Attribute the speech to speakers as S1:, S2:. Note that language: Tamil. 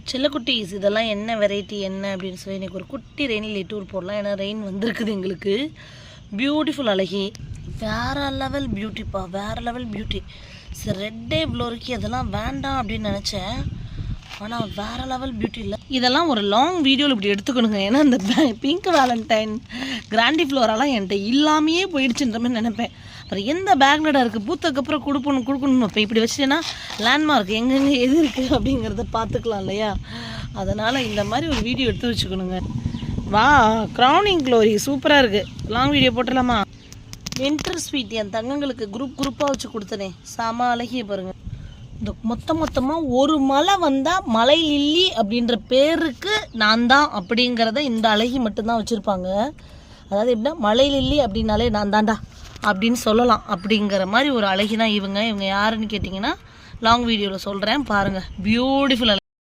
S1: செல்லக்குட்டீஸ் இதெல்லாம் என்ன வெரைட்டி என்ன அப்படின்னு சொல்லி இன்றைக்கி ஒரு குட்டி ரெயினில் டூர் போடலாம். ஏன்னா ரெயின் வந்திருக்குது எங்களுக்கு. பியூட்டிஃபுல் அழகி, வேறு லெவல் பியூட்டிப்பா, வேறு லெவல் பியூட்டி. சரி, ரெட்டே இவ்வளோ இருக்கு, அதெல்லாம் வேண்டாம் அப்படின்னு நினச்சேன். ஆனால் வேறு லெவல் பியூட்டி இல்லை. இதெல்லாம் ஒரு லாங் வீடியோவில் இப்படி எடுத்துக்கணுங்க. ஏன்னா இந்த பிங்க் வேலண்டைன் கிராண்டி ஃப்ளோரெல்லாம் என்கிட்ட இல்லாமையே போயிடுச்சுன்ற மாதிரி நினைப்பேன். அப்புறம் எந்த பேக்லடா இருக்குது பூத்ததுக்கப்புறம் கொடுக்கணும் இப்போ இப்படி வச்சுட்டேன்னா லேண்ட்மார்க் எங்கெங்கே எது இருக்குது அப்படிங்கிறத பார்த்துக்கலாம் இல்லையா. அதனால் இந்த மாதிரி ஒரு வீடியோ எடுத்து வச்சுக்கணுங்க. வா, க்ரௌனிங் க்ளோரி சூப்பராக இருக்குது. லாங் வீடியோ போட்டலாமா? வின்டர் ஸ்வீட் என் தங்கங்களுக்கு குரூப்பாக வச்சு கொடுத்தனே, செம அழகிய பாருங்கள். இந்த மொத்தமாக ஒரு மலை வந்தால் மலை லில்லி அப்படின்ற பேருக்கு நான் தான் அப்படிங்கிறத இந்த அழகி மட்டும்தான் வச்சுருப்பாங்க. அதாவது எப்படின்னா மலை லில்லி அப்படின்னாலே நான் தாண்டா அப்படின்னு சொல்லலாம். அப்படிங்கிற மாதிரி ஒரு அழகி தான் இவங்க யாருன்னு கேட்டிங்கன்னா லாங் வீடியோவில் சொல்கிறேன் பாருங்கள். பியூட்டிஃபுல்